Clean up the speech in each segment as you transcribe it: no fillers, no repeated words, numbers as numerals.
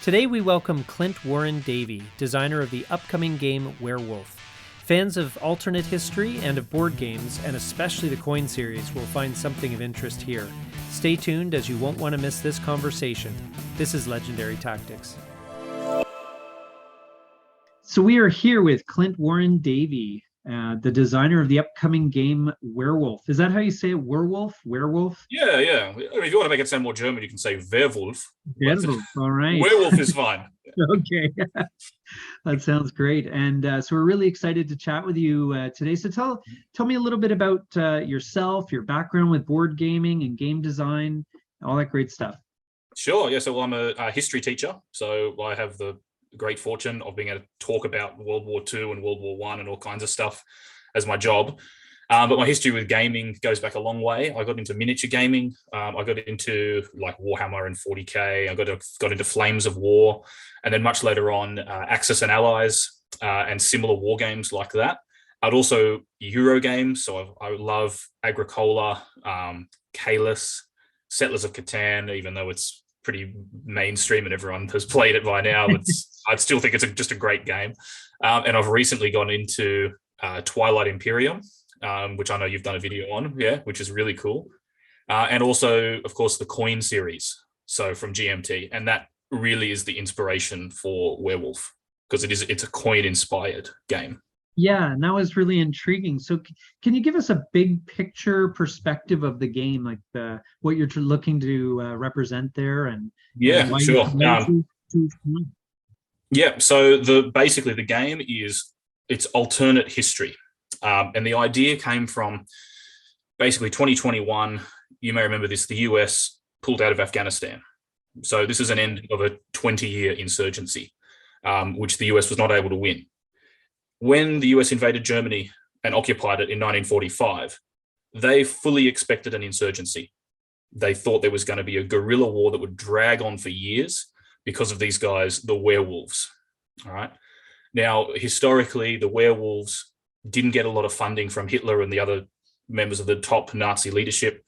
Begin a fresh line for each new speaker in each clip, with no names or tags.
Today we welcome Clint Warren-Davey, designer of the upcoming game Werewolf. Fans of alternate history and of board games, and especially the coin series, will find something of interest here. Stay tuned as you won't want to miss this conversation. This is Legendary Tactics. So we are here with Clint Warren-Davey, the designer of the upcoming game Werewolf. Is that how you say it? Werewolf? Werewolf?
Yeah. I mean, if you want to make it sound more German, you can say Werwolf.
Werewolf, all right.
Werewolf is fine.
Okay, that sounds great. And so we're really excited to chat with you today. So tell me a little bit about yourself, your background with board gaming and game design, all that great stuff.
Sure. Yeah. So I'm a history teacher. So I have the great fortune of being able to talk about World War II and World War I and all kinds of stuff as my job. But my history with gaming goes back a long way. I got into miniature gaming. I got into like Warhammer and 40K. I got into Flames of War, and then much later on, Axis and Allies and similar war games like that. I'd also Euro games. So I love Agricola, Caelus, Settlers of Catan, even though it's pretty mainstream and everyone has played it by now. I'd still think it's just a great game. And I've recently gone into Twilight Imperium, which I know you've done a video on, which is really cool. And also, of course, the coin series, so from GMT. And that really is the inspiration for Werewolf, because it's a coin-inspired game.
Yeah, and that was really intriguing. So can you give us a big picture perspective of the game, like what you're looking to represent there? And
yeah, sure. So basically the game it's alternate history. And the idea came from basically 2021. You may remember this, the US pulled out of Afghanistan. So this is an end of a 20-year insurgency, which the US was not able to win. When the US invaded Germany and occupied it in 1945, they fully expected an insurgency. They thought there was going to be a guerrilla war that would drag on for years because of these guys, the werewolves. All right. Now, historically, the werewolves didn't get a lot of funding from Hitler and the other members of the top Nazi leadership.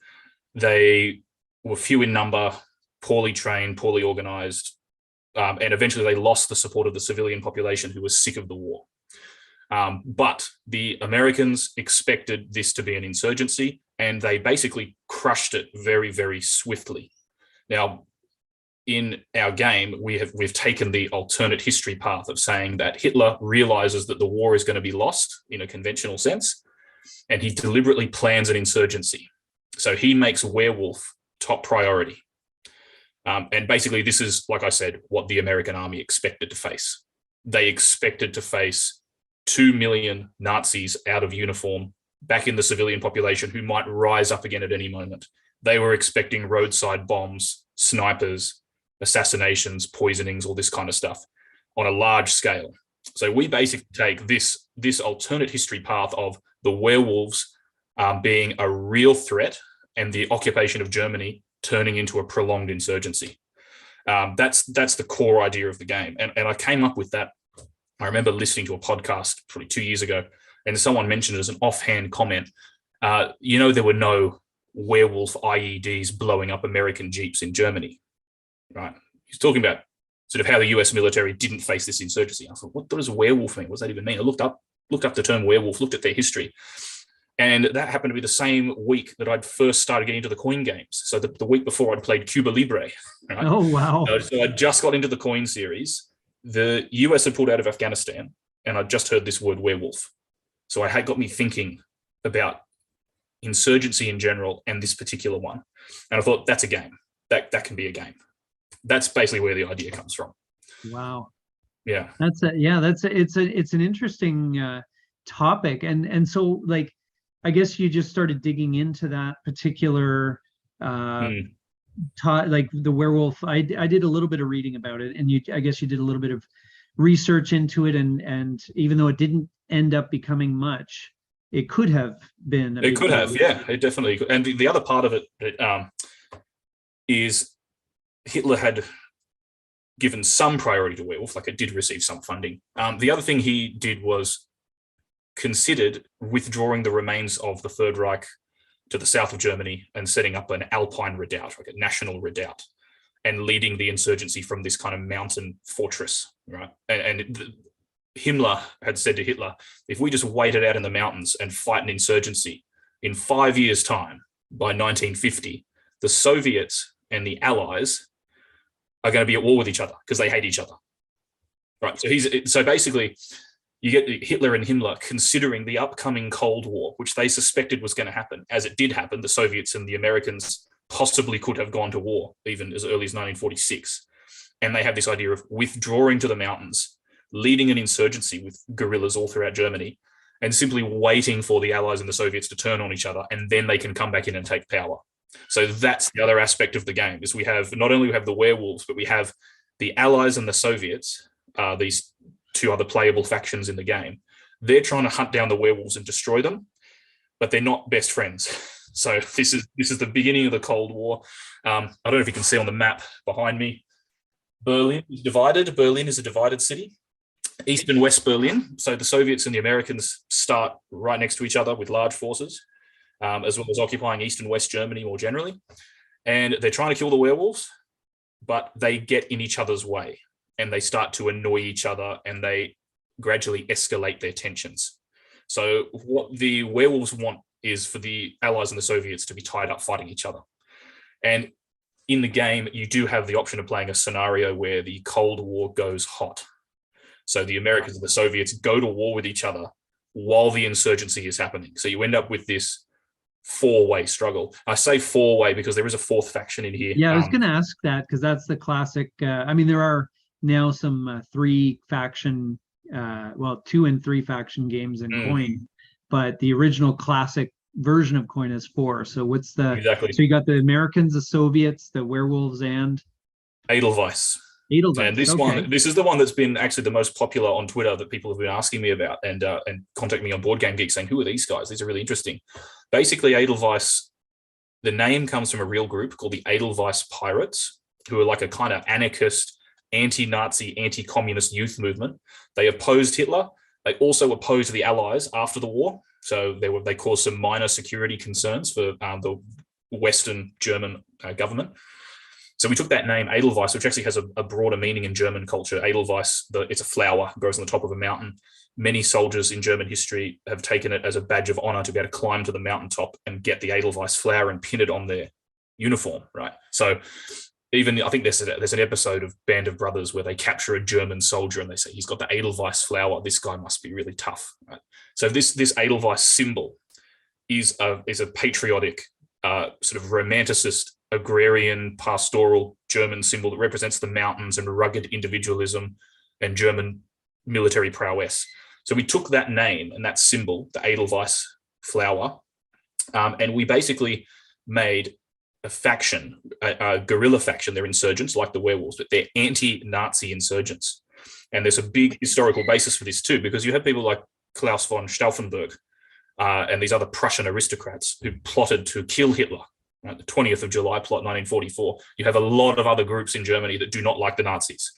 They were few in number, poorly trained, poorly organized, and eventually they lost the support of the civilian population who was sick of the war. But the Americans expected this to be an insurgency, and they basically crushed it very, very swiftly. Now, in our game, we've taken the alternate history path of saying that Hitler realizes that the war is going to be lost in a conventional sense, and he deliberately plans an insurgency. So he makes Werewolf top priority. And basically, this is, like I said, what the American army expected to face. They expected to face 2 million Nazis out of uniform back in the civilian population who might rise up again at any moment. They were expecting roadside bombs, snipers, assassinations, poisonings, all this kind of stuff on a large scale. So we basically take this alternate history path of the werewolves being a real threat and the occupation of Germany turning into a prolonged insurgency. That's the core idea of the game. And I came up with that. I remember listening to a podcast probably 2 years ago, and someone mentioned it as an offhand comment. There were no werewolf IEDs blowing up American Jeeps in Germany. Right. He's talking about sort of how the US military didn't face this insurgency. I thought, what does werewolf mean? What does that even mean? I looked up the term werewolf, looked at their history. And that happened to be the same week that I'd first started getting into the coin games. So the week before I'd played Cuba Libre. Right?
Oh, wow.
So I just got into the coin series. The US had pulled out of Afghanistan, and I just heard this word werewolf. So it had got me thinking about insurgency in general and this particular one. And I thought, that's a game. That can be a game. That's basically where the idea comes from.
Wow.
Yeah.
It's an interesting topic. And so, like, I guess you just started digging into that particular like the werewolf. I did a little bit of reading about it, and I guess you did a little bit of research into it, and even though it didn't end up becoming much, it could have been.
It could have, yeah, it definitely could. And the other part of it is Hitler had given some priority to werewolf, like it did receive some funding. The other thing he did was considered withdrawing the remains of the Third Reich to the south of Germany and setting up an Alpine redoubt, like a national redoubt. and leading the insurgency from this kind of mountain fortress, right? And Himmler had said to Hitler, if we just wait it out in the mountains and fight an insurgency, in 5 years' time, by 1950, the Soviets and the Allies are going to be at war with each other because they hate each other, right? So basically, you get Hitler and Himmler considering the upcoming Cold War, which they suspected was going to happen. As it did happen, the Soviets and the Americans possibly could have gone to war even as early as 1946. And they have this idea of withdrawing to the mountains, leading an insurgency with guerrillas all throughout Germany, and simply waiting for the Allies and the Soviets to turn on each other, and then they can come back in and take power. So that's the other aspect of the game, is we have not only we have the werewolves, but we have the Allies and the Soviets, these two other playable factions in the game. They're trying to hunt down the werewolves and destroy them, but they're not best friends. So this is the beginning of the Cold War. I don't know if you can see on the map behind me, Berlin is divided. Berlin is a divided city, East and West Berlin. So the Soviets and the Americans start right next to each other with large forces, as well as occupying East and West Germany more generally. And they're trying to kill the werewolves, but they get in each other's way and they start to annoy each other, and they gradually escalate their tensions. So what the werewolves want is for the Allies and the Soviets to be tied up fighting each other. And in the game, you do have the option of playing a scenario where the Cold War goes hot. So the Americans and the Soviets go to war with each other while the insurgency is happening. So you end up with this four-way struggle. I say four-way because there is a fourth faction in here.
Yeah, I was going to ask that because that's the classic. I mean, there are now some 3-faction, 2 and 3 faction games in Coin, but the original classic version of Coin is 4. So what's the
exactly?
So you got the Americans, the Soviets, the werewolves, and
Edelweiss.
Edelweiss.
And this is the one that's been actually the most popular on Twitter that people have been asking me about, and contact me on Board Game Geek saying, who are these guys? These are really interesting. Basically, Edelweiss, the name comes from a real group called the Edelweiss Pirates, who are like a kind of anarchist, anti-Nazi, anti-communist youth movement. They opposed Hitler. They also opposed the Allies after the war. So they caused some minor security concerns for the Western German government. So we took that name, Edelweiss, which actually has a broader meaning in German culture. Edelweiss, it's a flower, grows on the top of a mountain. Many soldiers in German history have taken it as a badge of honor to be able to climb to the mountaintop and get the Edelweiss flower and pin it on their uniform, right? So even I think there's an episode of Band of Brothers where they capture a German soldier and they say, he's got the Edelweiss flower. This guy must be really tough, right? So this Edelweiss symbol is a patriotic, sort of romanticist, agrarian, pastoral German symbol that represents the mountains and rugged individualism and German military prowess. So we took that name and that symbol, the Edelweiss flower, and we basically made a faction, a guerrilla faction. They're insurgents like the werewolves, but they're anti-Nazi insurgents. And there's a big historical basis for this too, because you have people like Klaus von Stauffenberg and these other Prussian aristocrats who plotted to kill Hitler. Right, the 20th of July plot, 1944. You have a lot of other groups in Germany that do not like the Nazis.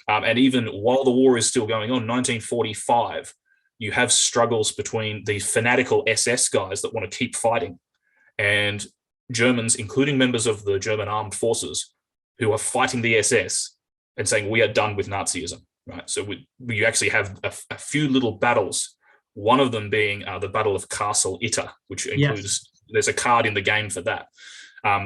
And even while the war is still going on, 1945, you have struggles between the fanatical SS guys that want to keep fighting and Germans, including members of the German armed forces, who are fighting the SS and saying, we are done with Nazism. Right? So we actually have a few little battles, one of them being the Battle of Castle Itter, which includes, there's a card in the game for that,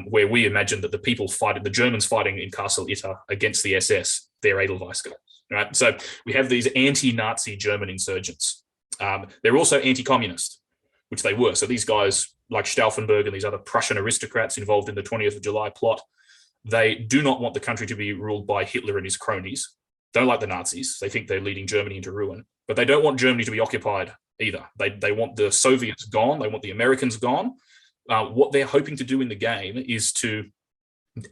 where we imagine that the Germans fighting in Castle Itter against the SS, they're Edelweiss guys. Right? So we have these anti-Nazi German insurgents. They're also anti-communist, which they were. So these guys, like Stauffenberg and these other Prussian aristocrats involved in the 20th of July plot, they do not want the country to be ruled by Hitler and his cronies. Don't like the Nazis. They think they're leading Germany into ruin, but they don't want Germany to be occupied either. They want the Soviets gone. They want the Americans gone. What they're hoping to do in the game is to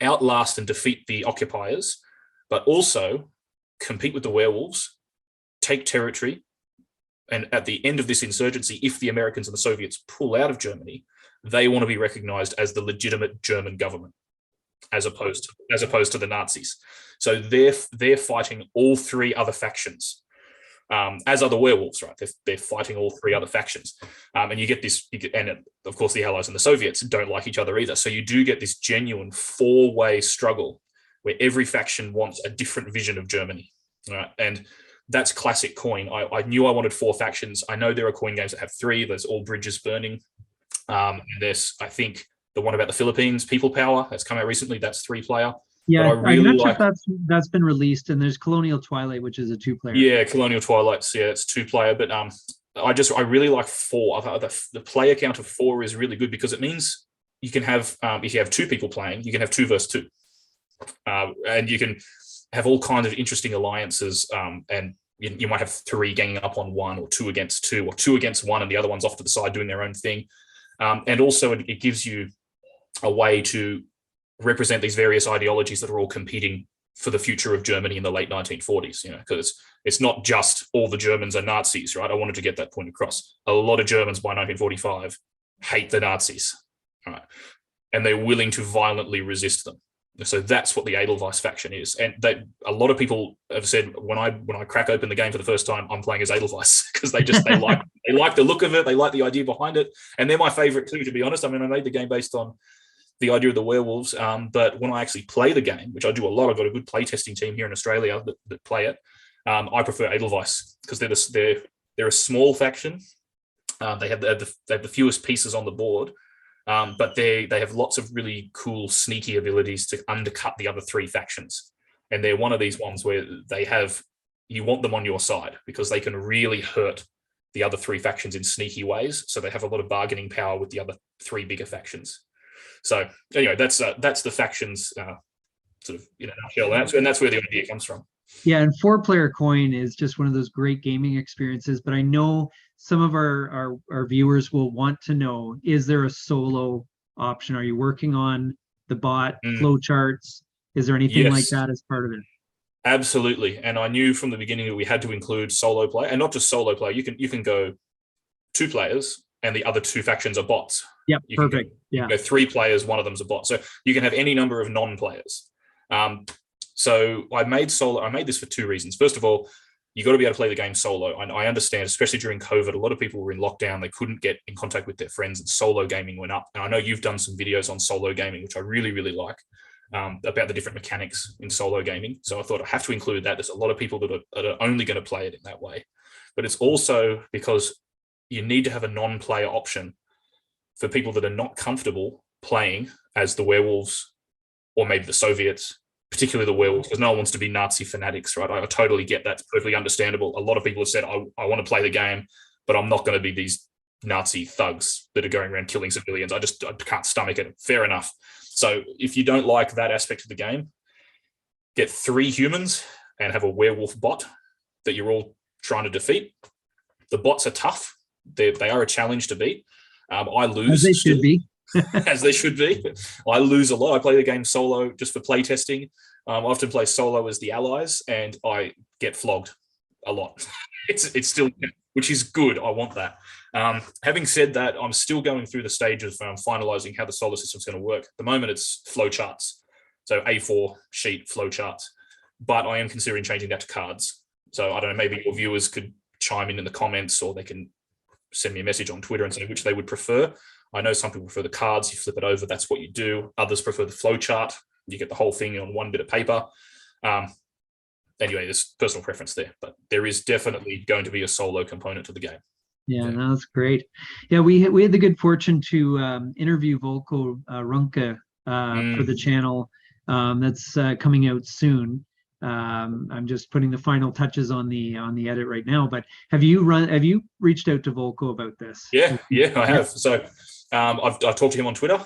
outlast and defeat the occupiers, but also compete with the werewolves, take territory. And at the end of this insurgency, if the Americans and the Soviets pull out of Germany, they want to be recognized as the legitimate German government, as opposed to the Nazis. So they're fighting all 3 other factions, as are the werewolves, right? They're fighting all 3 other factions. And you get this, and of course the Allies and the Soviets don't like each other either. So you do get this genuine 4-way struggle where every faction wants a different vision of Germany, right? And that's classic coin. I knew I wanted 4 factions. I know there are coin games that have 3. There's All Bridges Burning. And there's, I think, the one about the Philippines, People Power, that's come out recently. That's 3-player.
Yeah,
but I'm
not sure if that's been released. And there's Colonial Twilight, which is a 2-player.
Yeah, Colonial Twilight's, yeah, it's 2-player. But I really like 4. The player count of 4 is really good because it means you can have, if you have 2 people playing, you can have 2 versus 2. And you can have all kinds of interesting alliances, and you might have 3 ganging up on 1, or 2 against 2, or 2 against 1, and the other one's off to the side doing their own thing. And also it gives you a way to represent these various ideologies that are all competing for the future of Germany in the late 1940s, because it's not just all the Germans are Nazis, right? I wanted to get that point across. A lot of Germans by 1945 hate the Nazis, right? And they're willing to violently resist them. So that's what the Edelweiss faction is. And a lot of people have said when I crack open the game for the first time, I'm playing as Edelweiss because they like the look of it, they like the idea behind it, and they're my favorite too, to be honest. I mean, I made the game based on the idea of the werewolves, but when I actually play the game, which I do a lot, I've got a good playtesting team here in Australia that play it. I prefer Edelweiss because they're a small faction. They have the fewest pieces on the board. But they have lots of really cool, sneaky abilities to undercut the other 3 factions. And they're one of these ones where you want them on your side because they can really hurt the other 3 factions in sneaky ways. So they have a lot of bargaining power with the other 3 bigger factions. So anyway, that's the factions sort of in a nutshell. And that's where the idea comes from.
Yeah, and 4-player coin is just one of those great gaming experiences. But I know some of our viewers will want to know, is there a solo option? Are you working on the bot flowcharts? Is there anything like that as part of it?
Absolutely. And I knew from the beginning that we had to include solo play, and not just solo play. You can go 2 players and the other 2 factions are bots.
Yep, perfect.
You can go 3 players, one of them's a bot. So you can have any number of non-players. So I made this for 2 reasons. First of all, you got to be able to play the game solo. And I understand, especially during COVID, a lot of people were in lockdown. They couldn't get in contact with their friends, and solo gaming went up. And I know you've done some videos on solo gaming, which I really, really like, about the different mechanics in solo gaming. So I thought I have to include that. There's a lot of people that are only going to play it in that way. But it's also because you need to have a non-player option for people that are not comfortable playing as the werewolves or maybe the Soviets, particularly the werewolves, because no one wants to be Nazi fanatics, right? I totally get that. It's perfectly understandable. A lot of people have said, I want to play the game, but I'm not going to be these Nazi thugs that are going around killing civilians. I can't stomach it. Fair enough. So if you don't like that aspect of the game, get 3 humans and have a werewolf bot that you're all trying to defeat. The bots are tough. They are a challenge to beat. I lose.
As they should be.
As they should be. I lose a lot. I play the game solo just for play testing. I often play solo as the allies, and I get flogged a lot. It's still, which is good. I want that. Having said that, I'm still going through the stage of finalizing how the solar system is going to work. At the moment, it's flowcharts, so A4 sheet flowcharts. But I am considering changing that to cards. So I don't know. Maybe your viewers could chime in the comments, or they can send me a message on Twitter and say which they would prefer. I know some people prefer the cards. You flip it over, that's what you do. Others prefer the flowchart. You get the whole thing on one bit of paper. Anyway, there's personal preference there, but there is definitely going to be a solo component to the game.
Yeah, no, that's great. Yeah, we had the good fortune to interview Volko Ruhnke for the channel. That's coming out soon. I'm just putting the final touches on the edit right now. But have you reached out to Volko about this?
Yeah, I have. So I've talked to him on Twitter.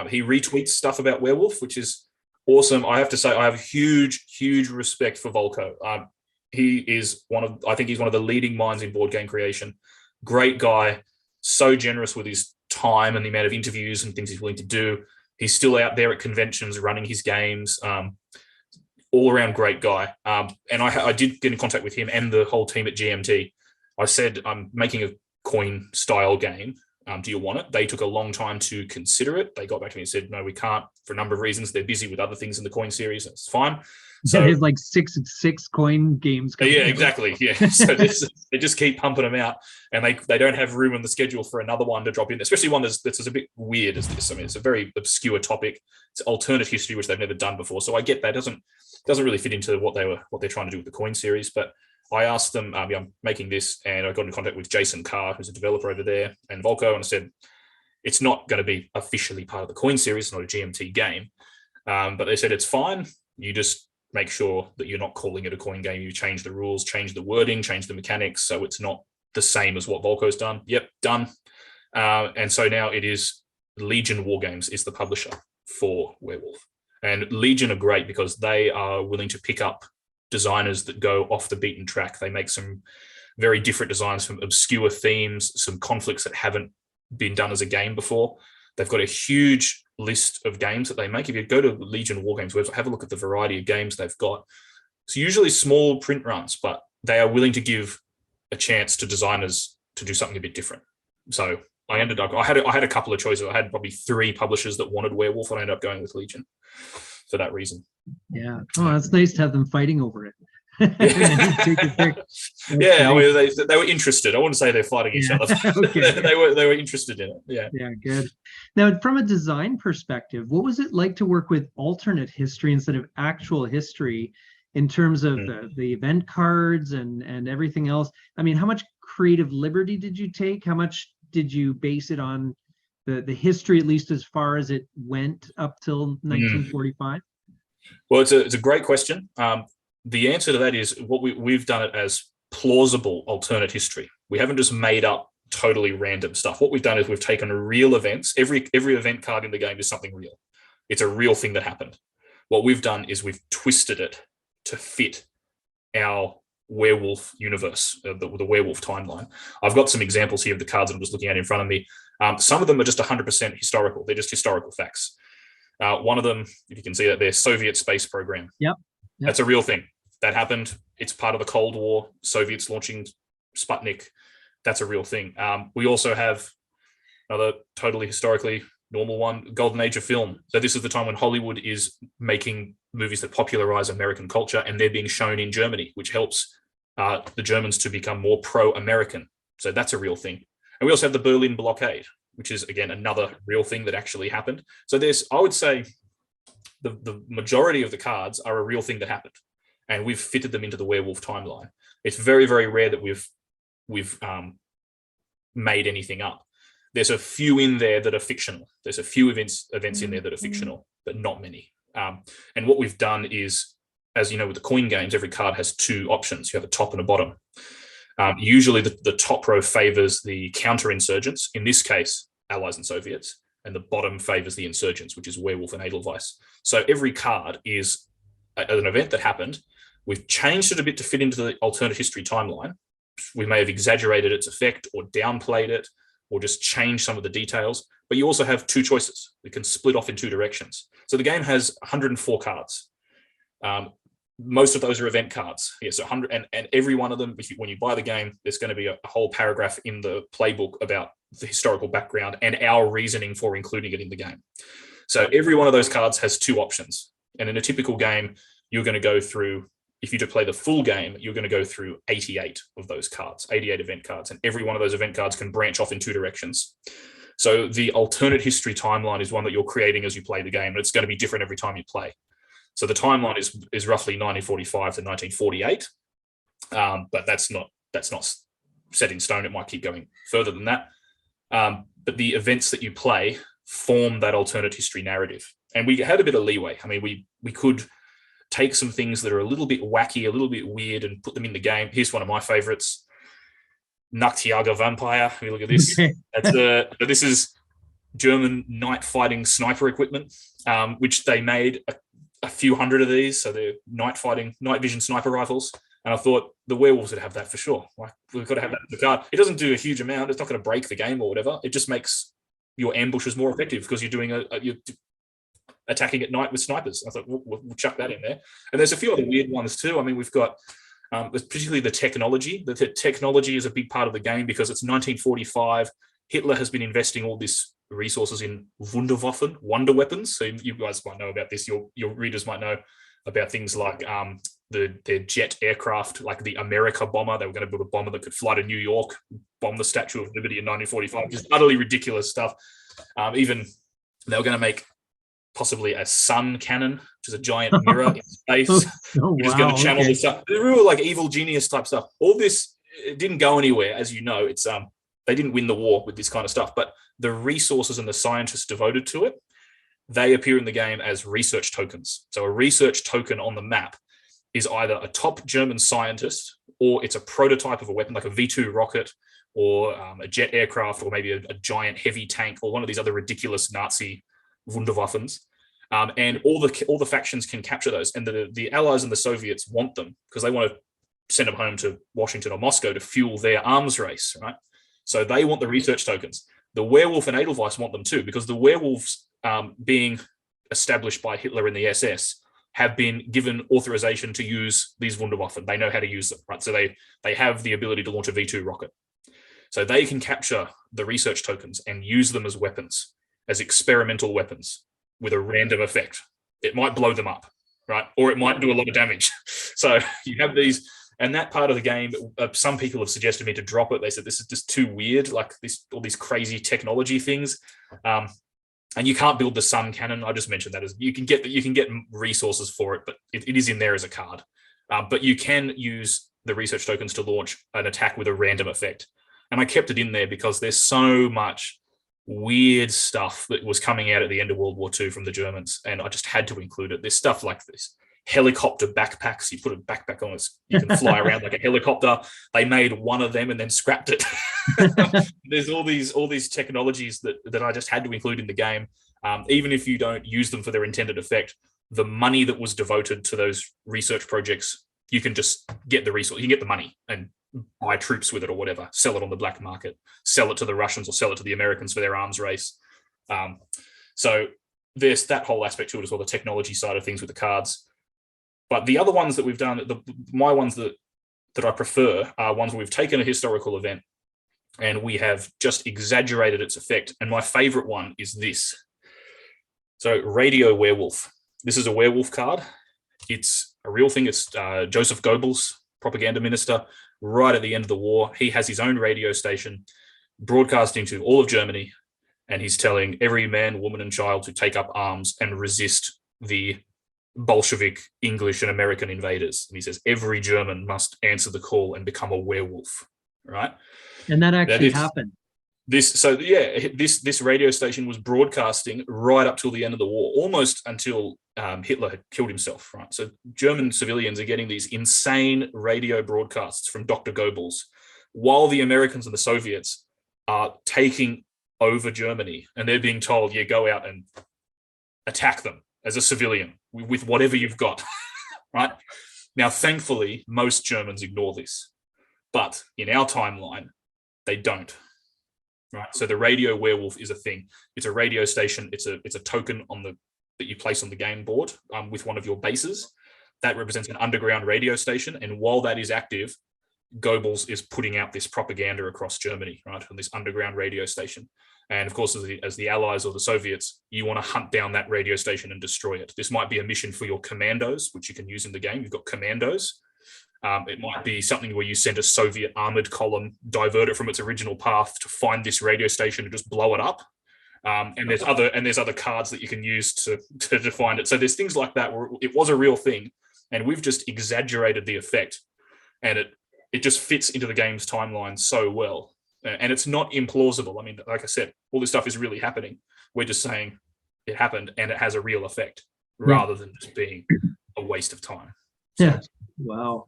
He retweets stuff about Werewolf, which is awesome. I have to say, I have huge respect for Volko. He is I think he's one of the leading minds in board game creation. Great guy, so generous with his time and the amount of interviews and things he's willing to do. He's still out there at conventions running his games. All around great guy. And I did get in contact with him and the whole team at GMT. I said, I'm making a coin style game. Do you want it? They took a long time to consider it. They got back to me and said, no, we can't for a number of reasons. They're busy with other things in the coin series. It's fine. So
there's like six coin games.
Yeah, exactly. Yeah. So they just keep pumping them out, and they don't have room in the schedule for another one to drop in, especially one that's a bit weird as this. I mean, it's a very obscure topic. It's alternate history, which they've never done before. So I get that. It doesn't really fit into what they're trying to do with the coin series. But I asked them, I'm making this, and I got in contact with Jason Carr, who's a developer over there, and Volko, and I said, it's not going to be officially part of the coin series, it's not a GMT game. But they said, it's fine. You just make sure that you're not calling it a coin game. You change the rules, change the wording, change the mechanics, so it's not the same as what Volko's done. Yep, done. And so now it is Legion Wargames is the publisher for Werewolf. And Legion are great because they are willing to pick up designers that go off the beaten track. They make some very different designs from obscure themes, some conflicts that haven't been done as a game before. They've got a huge list of games that they make. If you go to Legion Wargames website, have a look at the variety of games they've got. It's usually small print runs, but they are willing to give a chance to designers to do something a bit different. So I had a couple of choices. I had probably 3 publishers that wanted Werewolf, and I ended up going with Legion for that reason.
Yeah. Oh, that's nice to have them fighting over it.
Yeah, I mean, they were interested. I wouldn't say they're fighting each other. Okay. They were interested in it. Yeah,
good. Now, from a design perspective, what was it like to work with alternate history instead of actual history in terms of the event cards and everything else? I mean, how much creative liberty did you take? How much did you base it on the history, at least as far as it went up till 1945?
Well, it's a great question. The answer to that is we've done it as plausible alternate history. We haven't just made up totally random stuff. What we've done is we've taken real events. Every event card in the game is something real. It's a real thing that happened. What we've done is we've twisted it to fit our werewolf universe, the werewolf timeline. I've got some examples here of the cards that I'm just looking at in front of me. Some of them are just 100% historical. They're just historical facts. One of them, if you can see that there, Soviet space program.
Yep.
That's a real thing. That happened. It's part of the Cold War, Soviets launching Sputnik. That's a real thing. We also have another totally historically normal one, Golden Age of film. So this is the time when Hollywood is making movies that popularize American culture, and they're being shown in Germany, which helps the Germans to become more pro-American. So that's a real thing. And we also have the Berlin blockade, which is, again, another real thing that actually happened. So I would say, the majority of the cards are a real thing that happened, and we've fitted them into the werewolf timeline. It's very, very rare that we've made anything up. There's a few in there that are fictional. There's a few events in there that are fictional, but not many. And what we've done is, as you know, with the coin games, every card has 2 options. You have a top and a bottom. Usually the top row favors the counterinsurgents, in this case, Allies and Soviets, and the bottom favors the insurgents, which is Werewolf and Edelweiss. So every card is an event that happened. We've changed it a bit to fit into the alternate history timeline. We may have exaggerated its effect or downplayed it or just changed some of the details, but you also have 2 choices. It can split off in 2 directions. So the game has 104 cards. Most of those are event cards. Yeah, so 100, and every one of them, when you buy the game, there's going to be a whole paragraph in the playbook about the historical background and our reasoning for including it in the game. So every one of those cards has 2 options. And in a typical game, you're going to go through, if you do play the full game, you're going to go through 88 of those cards, 88 event cards. And every one of those event cards can branch off in 2 directions. So the alternate history timeline is one that you're creating as you play the game, and it's going to be different every time you play. So the timeline is roughly 1945 to 1948, but that's not set in stone. It might keep going further than that. But the events that you play form that alternate history narrative, and we had a bit of leeway. I mean, we could take some things that are a little bit wacky, a little bit weird, and put them in the game. Here's one of my favorites, Nachtjager Vampire. If you look at this, okay. This is German night fighting sniper equipment, which they made a few hundred of these. So they're night vision sniper rifles. And I thought the werewolves would have that for sure. Like, we've got to have that in the card. It doesn't do a huge amount. It's not going to break the game or whatever. It just makes your ambushes more effective because you're doing you're attacking at night with snipers. I thought we'll chuck that in there. And there's a few other weird ones too. I mean, we've got particularly the technology. The technology is a big part of the game because it's 1945. Hitler has been investing all this resources in Wunderwaffen, wonder weapons. So you guys might know about this. Your readers might know about things like their jet aircraft, like the America bomber. They were going to build a bomber that could fly to New York, bomb the Statue of Liberty in 1945. Just utterly ridiculous stuff. Even they were going to make possibly a sun cannon, which is a giant mirror in space. Which is going to channel this stuff. Real like evil genius type stuff. All this, it didn't go anywhere, as you know. It's they didn't win the war with this kind of stuff, but the resources and the scientists devoted to it, they appear in the game as research tokens. So a research token on the map is either a top German scientist, or it's a prototype of a weapon like a V2 rocket, or a jet aircraft, or maybe a giant heavy tank, or one of these other ridiculous Nazi Wunderwaffens. And all the factions can capture those, and the Allies and the Soviets want them because they want to send them home to Washington or Moscow to fuel their arms race, right? So they want the research tokens. The Werwolf and Edelweiss want them too, because the werewolves, being established by Hitler and the SS, have been given authorization to use these Wunderwaffen. They know how to use them, right? So they have the ability to launch a V2 rocket. So they can capture the research tokens and use them as weapons, as experimental weapons with a random effect. It might blow them up, right? Or it might do a lot of damage. So you have these. And that part of the game, some people have suggested me to drop it. They said this is just too weird, like all these crazy technology things. And you can't build the sun cannon. I just mentioned that as you can get resources for it, but it is in there as a card. But you can use the research tokens to launch an attack with a random effect. And I kept it in there because there's so much weird stuff that was coming out at the end of World War II from the Germans, and I just had to include it. There's stuff like this. Helicopter backpacks. You put a backpack on it, you can fly around like a helicopter. They made one of them and then scrapped it. There's all these technologies that I just had to include in the game. Even if you don't use them for their intended effect, the money that was devoted to those research projects, you can just get the resource. You can get the money and buy troops with it or whatever, sell it on the black market, sell it to the Russians or sell it to the Americans for their arms race. So there's that whole aspect to it as well, the technology side of things with the cards. But the other ones that we've done, my ones that I prefer are ones where we've taken a historical event and we have just exaggerated its effect. And my favorite one is this. So Radio Werewolf. This is a werewolf card. It's a real thing. It's Joseph Goebbels, propaganda minister, right at the end of the war. He has his own radio station broadcasting to all of Germany, and he's telling every man, woman, and child to take up arms and resist the Bolshevik English and American invaders. And he says every German must answer the call and become a werewolf, right?
And that actually happened.
This radio station was broadcasting right up till the end of the war, almost until Hitler had killed himself, right? So German civilians are getting these insane radio broadcasts from Dr. Goebbels, while the Americans and the Soviets are taking over Germany, and they're being told, yeah, go out and attack them as a civilian with whatever you've got, right? Now, thankfully, most Germans ignore this, but in our timeline, they don't, right? So the Radio Werewolf is a thing. It's a radio station. It's a token that you place on the game board with one of your bases. That represents an underground radio station, and while that is active, Goebbels is putting out this propaganda across Germany, right, on this underground radio station. And of course, as the Allies or the Soviets, you want to hunt down that radio station and destroy it. This might be a mission for your commandos, which you can use in the game. You've got commandos. It might be something where you send a Soviet armored column, divert it from its original path to find this radio station and just blow it up. And there's other cards that you can use to find it. So there's things like that where it was a real thing, and we've just exaggerated the effect, and it just fits into the game's timeline so well. And it's not implausible. I mean, like I said, all this stuff is really happening. We're just saying it happened and it has a real effect rather than just being a waste of time. So,
yeah. Wow.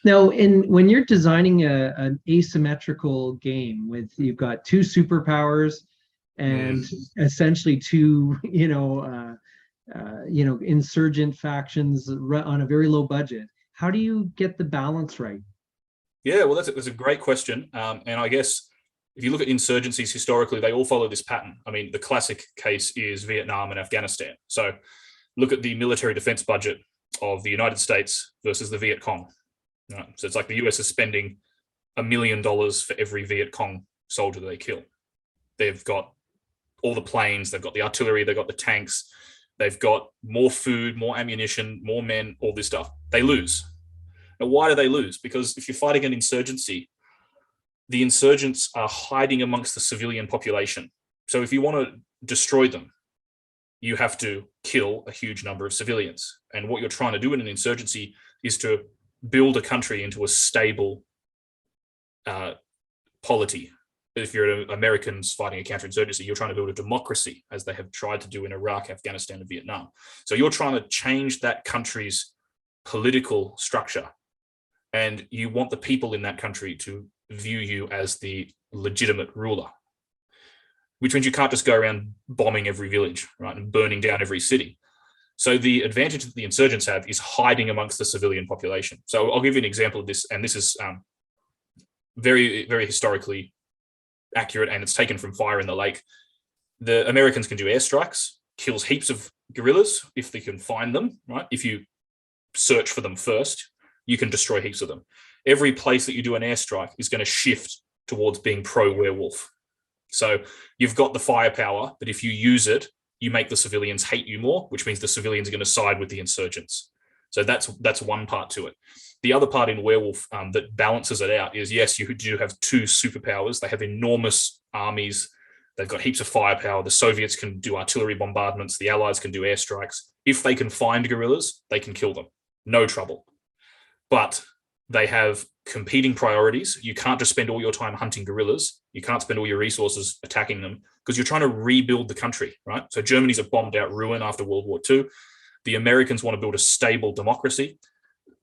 Now, when you're designing an asymmetrical game with, you've got two superpowers and essentially two, insurgent factions on a very low budget, how do you get the balance right?
Yeah, well, that's a great question. And I guess if you look at insurgencies historically, they all follow this pattern. I mean, the classic case is Vietnam and Afghanistan. So look at the military defense budget of the United States versus the Viet Cong. Right? So it's like the US is spending $1 million for every Viet Cong soldier that they kill. They've got all the planes, they've got the artillery, they've got the tanks, they've got more food, more ammunition, more men, all this stuff. They lose. Now, why do they lose? Because if you're fighting an insurgency, the insurgents are hiding amongst the civilian population. So if you want to destroy them, you have to kill a huge number of civilians. And what you're trying to do in an insurgency is to build a country into a stable polity. If you're Americans fighting a counterinsurgency, you're trying to build a democracy, as they have tried to do in Iraq, Afghanistan, and Vietnam. So you're trying to change that country's political structure. And you want the people in that country to view you as the legitimate ruler, which means you can't just go around bombing every village, right, and burning down every city. So the advantage that the insurgents have is hiding amongst the civilian population. So I'll give you an example of this, and this is very, very historically accurate, and it's taken from Fire in the Lake. The Americans can do airstrikes, kills heaps of guerrillas if they can find them, right? If you search for them first, you can destroy heaps of them. Every place that you do an airstrike is going to shift towards being pro-werewolf. So you've got the firepower, but if you use it, you make the civilians hate you more, which means the civilians are going to side with the insurgents. So that's one part to it. The other part in Werewolf that balances it out is, yes, you do have two superpowers. They have enormous armies. They've got heaps of firepower. The Soviets can do artillery bombardments. The Allies can do airstrikes. If they can find guerrillas, they can kill them. No trouble. But they have competing priorities. You can't just spend all your time hunting guerrillas. You can't spend all your resources attacking them because you're trying to rebuild the country, right? So Germany's a bombed out ruin after World War II. The Americans want to build a stable democracy.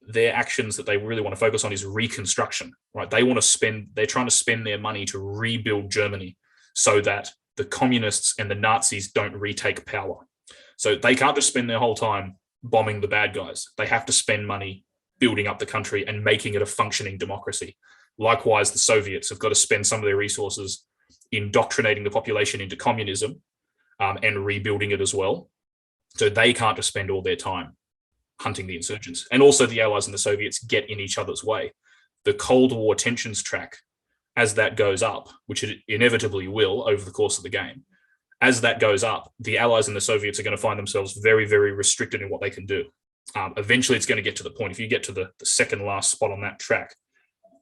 Their actions that they really want to focus on is reconstruction, right? They're trying to spend their money to rebuild Germany so that the communists and the Nazis don't retake power. So they can't just spend their whole time bombing the bad guys. They have to spend money building up the country and making it a functioning democracy. Likewise, the Soviets have got to spend some of their resources indoctrinating the population into communism and rebuilding it as well. So they can't just spend all their time hunting the insurgents. And also the Allies and the Soviets get in each other's way. The Cold War tensions track, as that goes up, which it inevitably will over the course of the game, as that goes up, the Allies and the Soviets are going to find themselves very, very restricted in what they can do. Eventually, it's going to get to the point, if you get to the second last spot on that track,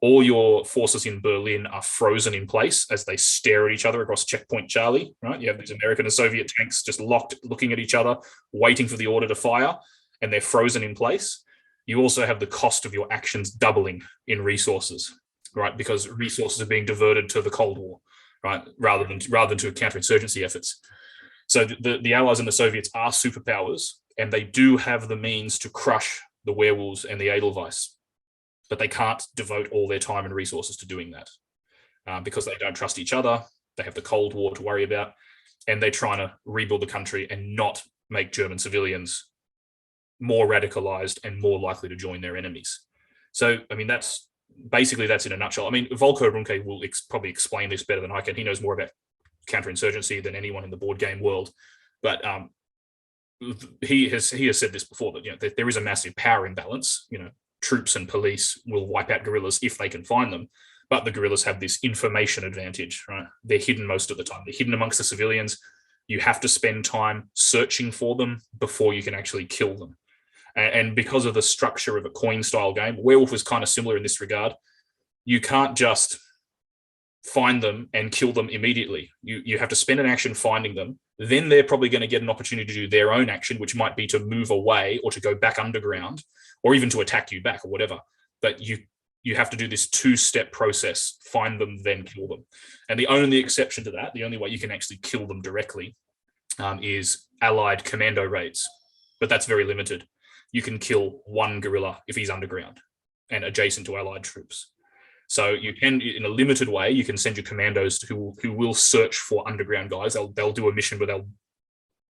all your forces in Berlin are frozen in place as they stare at each other across Checkpoint Charlie, right? You have these American and Soviet tanks just locked, looking at each other, waiting for the order to fire, and they're frozen in place. You also have the cost of your actions doubling in resources, right? Because resources are being diverted to the Cold War, right? Rather than to counterinsurgency efforts. So the Allies and the Soviets are superpowers, and they do have the means to crush the werewolves and the Edelweiss, but they can't devote all their time and resources to doing that because they don't trust each other. They have the Cold War to worry about, and they're trying to rebuild the country and not make German civilians more radicalized and more likely to join their enemies. So, I mean, that's in a nutshell. I mean, Volko Ruhnke will probably explain this better than I can. He knows more about counterinsurgency than anyone in the board game world, but he has said this before, that there is a massive power imbalance. Troops and police will wipe out guerrillas if they can find them, but the guerrillas have this information advantage, right? They're hidden most of the time. They're hidden amongst the civilians. You have to spend time searching for them before you can actually kill them. And because of the structure of a coin style game, Werewolf is kind of similar in this regard. You can't just find them and kill them immediately. You have to spend an action finding them. Then they're probably going to get an opportunity to do their own action, which might be to move away or to go back underground or even to attack you back or whatever. But you have to do this two-step process, find them, then kill them. And the only exception to that, the only way you can actually kill them directly is Allied commando raids. But that's very limited. You can kill one guerrilla if he's underground and adjacent to Allied troops. So you can, in a limited way, you can send your commandos who will search for underground guys. They'll do a mission where they'll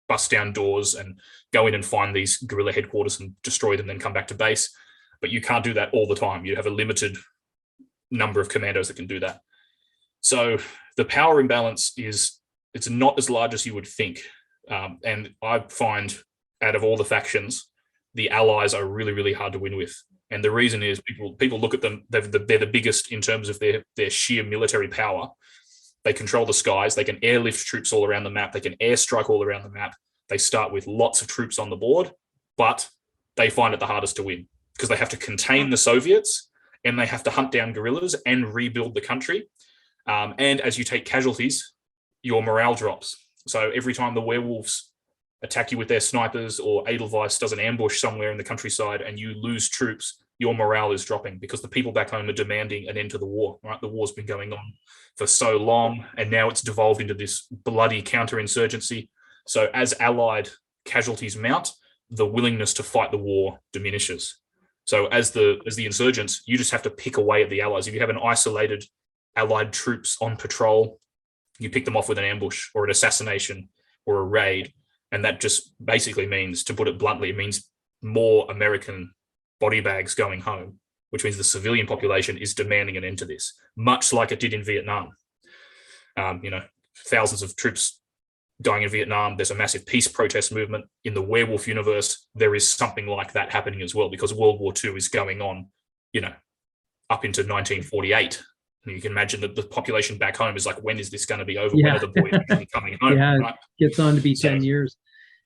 bust down doors and go in and find these guerrilla headquarters and destroy them, then come back to base. But you can't do that all the time. You have a limited number of commandos that can do that. So the power imbalance it's not as large as you would think. And I find out of all the factions, the Allies are really, really hard to win with. And the reason is people look at them, they're the biggest in terms of their sheer military power. They control the skies. They can airlift troops all around the map. They can airstrike all around the map. They start with lots of troops on the board, but they find it the hardest to win because they have to contain the Soviets and they have to hunt down guerrillas and rebuild the country. And as you take casualties, your morale drops. So every time the werewolves attack you with their snipers or Edelweiss does an ambush somewhere in the countryside and you lose troops, your morale is dropping because the people back home are demanding an end to the war, right? The war's been going on for so long and now it's devolved into this bloody counterinsurgency. So as Allied casualties mount, the willingness to fight the war diminishes. So as the insurgents, you just have to pick away at the Allies. If you have an isolated Allied troops on patrol, you pick them off with an ambush or an assassination or a raid. And that just basically means, to put it bluntly, it means more American body bags going home, which means the civilian population is demanding an end to this, much like it did in Vietnam. Thousands of troops dying in Vietnam. There's a massive peace protest movement. In the werewolf universe, there is something like that happening as well, because World War II is going on, up into 1948. And you can imagine that the population back home is like, when is this going to be over?
Yeah.
When are the boys actually coming home?
Yeah,
right?
It gets on to be 10 years.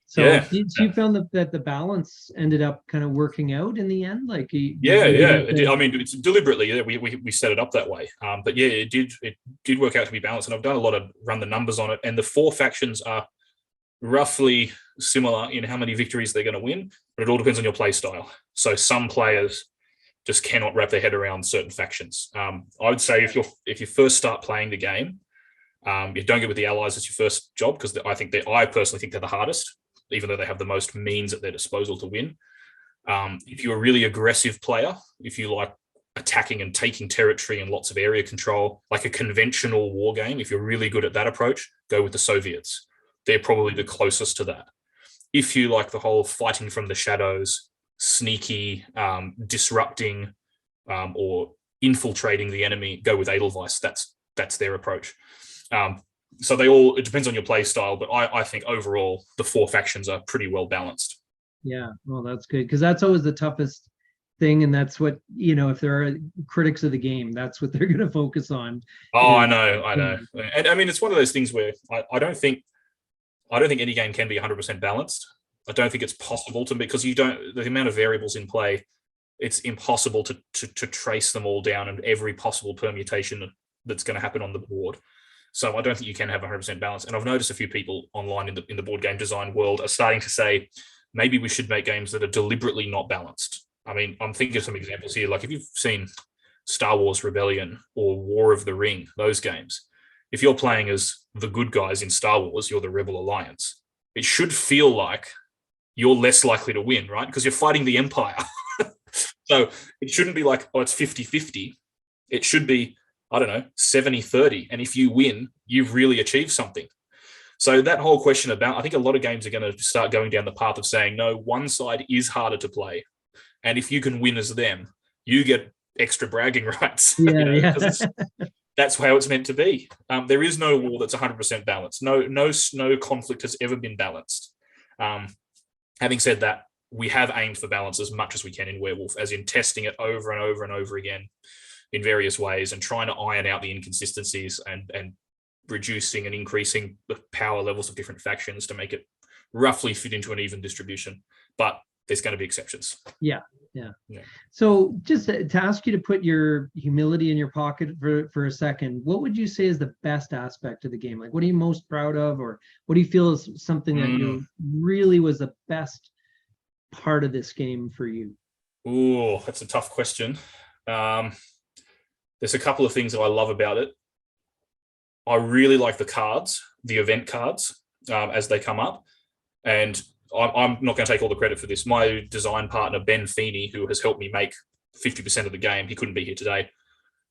So
yeah,
you found that the balance ended up kind of working out in the end? Like,
I mean, it's deliberately, we set it up that way. But yeah, it did work out to be balanced. And I've done a lot of run the numbers on it. And the four factions are roughly similar in how many victories they're going to win, but it all depends on your play style. So some players just cannot wrap their head around certain factions. I would say if you first start playing the game, you don't get with the Allies as your first job, because I personally think they're the hardest, even though they have the most means at their disposal to win. If you're a really aggressive player, if you like attacking and taking territory and lots of area control, like a conventional war game, if you're really good at that approach, go with the Soviets. They're probably the closest to that. If you like the whole fighting from the shadows, sneaky, disrupting, or infiltrating the enemy, go with Edelweiss. That's their approach. So it depends on your play style, but I think overall the four factions are pretty well balanced.
Yeah, well, that's good, because that's always the toughest thing, and that's what, if there are critics of the game, that's what they're going to focus on.
Oh, I know. And I mean, it's one of those things where I don't think any game can be 100% balanced. I don't think it's possible to, because the amount of variables in play, it's impossible to trace them all down and every possible permutation that's going to happen on the board. So I don't think you can have 100% balance. And I've noticed a few people online in the board game design world are starting to say, maybe we should make games that are deliberately not balanced. I mean, I'm thinking of some examples here. Like if you've seen Star Wars Rebellion or War of the Ring, those games, if you're playing as the good guys in Star Wars, you're the Rebel Alliance. It should feel like you're less likely to win, right? Because you're fighting the Empire. So it shouldn't be like, it's 50-50. It should be, 70-30. And if you win, you've really achieved something. So that whole question about, I think a lot of games are going to start going down the path of saying, no, one side is harder to play. And if you can win as them, you get extra bragging rights.
Yeah,
That's how it's meant to be. There is no war that's 100% balanced. No conflict has ever been balanced. Having said that, we have aimed for balance as much as we can in Werewolf, as in testing it over and over and over again in various ways and trying to iron out the inconsistencies and reducing and increasing the power levels of different factions to make it roughly fit into an even distribution. But there's going to be exceptions.
Yeah. So just to ask you to put your humility in your pocket for a second, what would you say is the best aspect of the game? Like, what are you most proud of, or what do you feel is something that really was the best part of this game for you?
Oh, that's a tough question. There's a couple of things that I love about it. I really like the cards, the event cards, as they come up. And I'm not going to take all the credit for this. My design partner, Ben Feeney, who has helped me make 50% of the game, he couldn't be here today.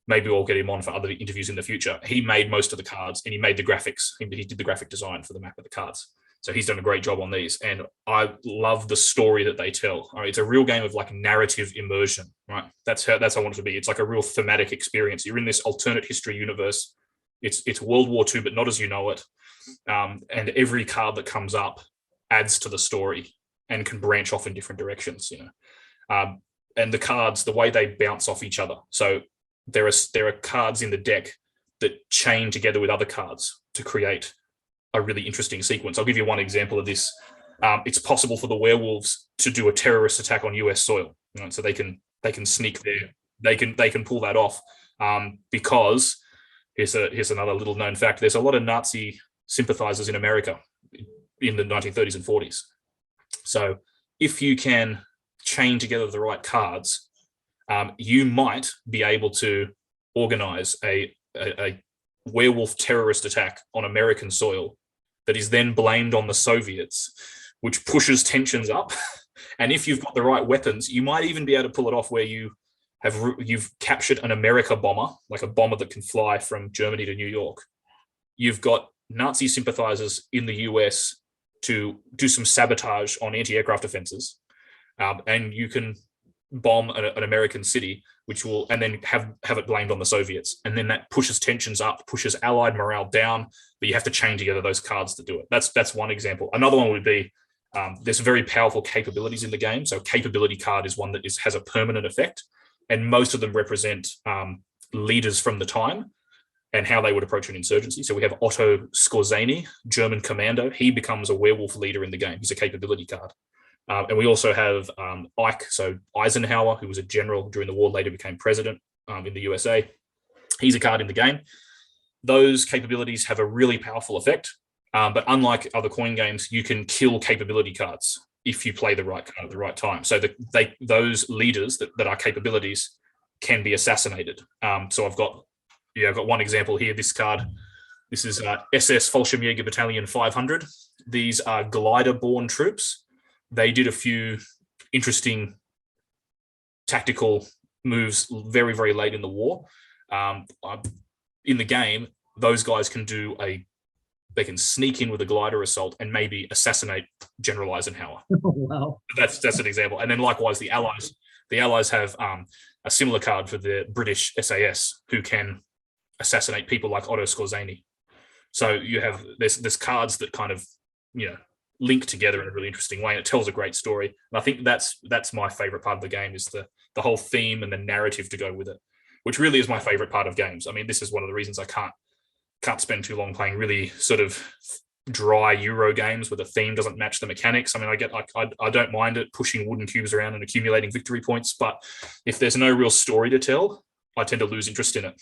Maybe we'll get him on for other interviews in the future. He made most of the cards and he made the graphics. He did the graphic design for the map of the cards. So he's done a great job on these. And I love the story that they tell. It's a real game of like narrative immersion, right? That's how I want it to be. It's like a real thematic experience. You're in this alternate history universe. It's World War II, but not as you know it. And every card that comes up adds to the story and can branch off in different directions, and the cards, the way they bounce off each other. So there are cards in the deck that chain together with other cards to create a really interesting sequence. I'll give you one example of this. It's possible for the werewolves to do a terrorist attack on US soil, so they can sneak there. They can pull that off because here's another little known fact. There's a lot of Nazi sympathizers in America in the 1930s and 40s. So if you can chain together the right cards, you might be able to organize a werewolf terrorist attack on American soil that is then blamed on the Soviets, which pushes tensions up. And if you've got the right weapons, you might even be able to pull it off where you've captured an America bomber, like a bomber that can fly from Germany to New York. You've got Nazi sympathizers in the US to do some sabotage on anti-aircraft defenses. And you can bomb an American city, and then have it blamed on the Soviets. And then that pushes tensions up, pushes Allied morale down, but you have to chain together those cards to do it. That's one example. Another one would be, there's very powerful capabilities in the game. So capability card is one that has a permanent effect. And most of them represent leaders from the time and how they would approach an insurgency. So we have Otto Skorzeny, German commando. He becomes a werewolf leader in the game. He's a capability card. And we also have Ike, so Eisenhower, who was a general during the war, later became president in the USA. He's a card in the game. Those capabilities have a really powerful effect. But unlike other coin games, you can kill capability cards if you play the right card at the right time. So those leaders that are capabilities can be assassinated. So I've got one example here. This card, this is SS Fallschirmjäger Battalion 500. These are glider-borne troops. They did a few interesting tactical moves very, very late in the war. In the game, those guys they can sneak in with a glider assault and maybe assassinate General Eisenhower.
Oh, wow.
That's an example. And then likewise, the Allies have a similar card for the British SAS, who can assassinate people like Otto Skorzeny. So you have there's cards that kind of, link together in a really interesting way, and it tells a great story. And I think that's my favorite part of the game, is the whole theme and the narrative to go with it, which really is my favorite part of games. I mean, this is one of the reasons I can't spend too long playing really sort of dry Euro games where the theme doesn't match the mechanics. I mean, I don't mind it pushing wooden cubes around and accumulating victory points, but if there's no real story to tell, I tend to lose interest in it.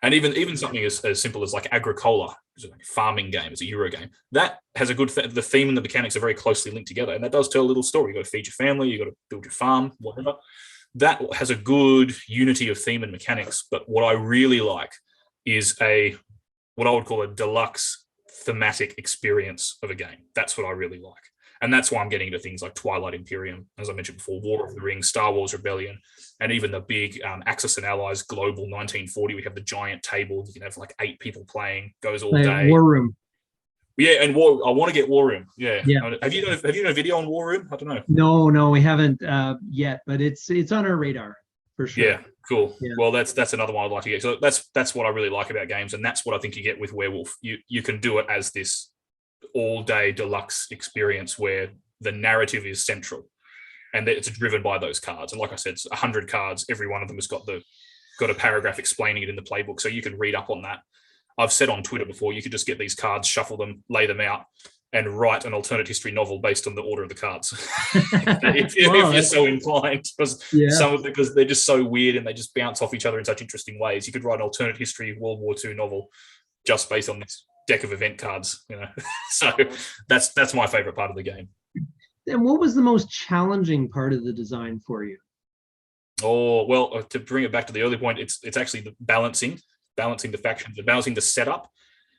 And even something as simple as like Agricola, which is like a farming game, it's a Euro game, that has a good the theme and the mechanics are very closely linked together, and that does tell a little story. You got to feed your family, you got to build your farm, whatever. That has a good unity of theme and mechanics. But what I really like is what I would call a deluxe thematic experience of a game. That's what I really like. And that's why I'm getting into things like Twilight Imperium, as I mentioned before, War of the Rings, Star Wars Rebellion, and even the big Axis and Allies Global 1940. We have the giant table. You can have like 8 people playing, goes all day.
War Room.
Yeah, and I want to get War Room. Yeah. Have you done a video on War Room? I don't know.
No, we haven't yet, but it's on our radar for sure.
Yeah, cool. Yeah. Well, that's another one I'd like to get. So that's what I really like about games, and that's what I think you get with Werewolf. You can do it as this all-day deluxe experience where the narrative is central and that it's driven by those cards. And like I said, it's 100 cards. Every one of them has got a paragraph explaining it in the playbook, so you can read up on that. I've said on Twitter before, you could just get these cards, shuffle them, lay them out, and write an alternate history novel based on the order of the cards. if you're so inclined, because they're just so weird and they just bounce off each other in such interesting ways. You could write an alternate history World War II novel just based on this deck of event cards, So that's my favorite part of the game.
And what was the most challenging part of the design for you?
Oh, well, to bring it back to the early point, it's actually the balancing the factions, balancing the setup,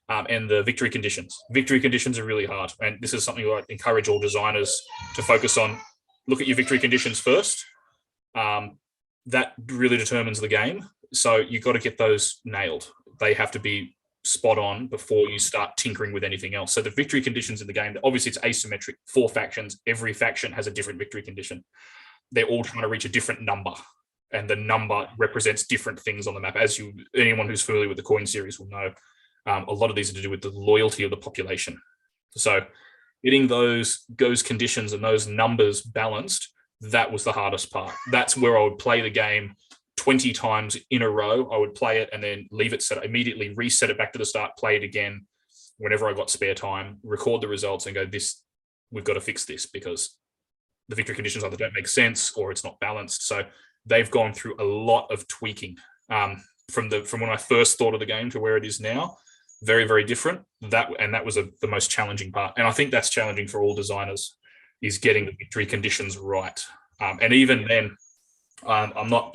and the victory conditions. Victory conditions are really hard, and this is something I encourage all designers to focus on. Look at your victory conditions first. That really determines the game. So you've got to get those nailed. They have to be spot on before you start tinkering with anything else. So the victory conditions in the game, obviously it's asymmetric, 4 factions. Every faction has a different victory condition. They're all trying to reach a different number, and the number represents different things on the map. Anyone who's familiar with the coin series will know, a lot of these are to do with the loyalty of the population. So getting those conditions and those numbers balanced, that was the hardest part. That's where I would play the game 20 times in a row. I would play it and then leave it set, immediately reset it back to the start, play it again whenever I got spare time, record the results and go, we've got to fix this because the victory conditions either don't make sense or it's not balanced. So they've gone through a lot of tweaking from when I first thought of the game to where it is now. Very, very different. That was the most challenging part. And I think that's challenging for all designers, is getting the victory conditions right. And even then, I'm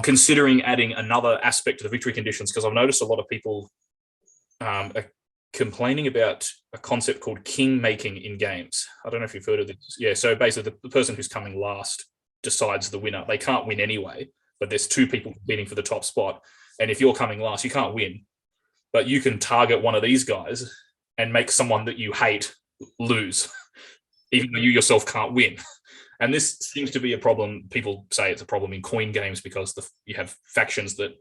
considering adding another aspect to the victory conditions, because I've noticed a lot of people are complaining about a concept called king making in games. I don't know if you've heard of this. Yeah, so basically the person who's coming last decides the winner. They can't win anyway, but there's two people competing for the top spot. And if you're coming last, you can't win, but you can target one of these guys and make someone that you hate lose, even though you yourself can't win. And this seems to be a problem. People say it's a problem in coin games because you have factions that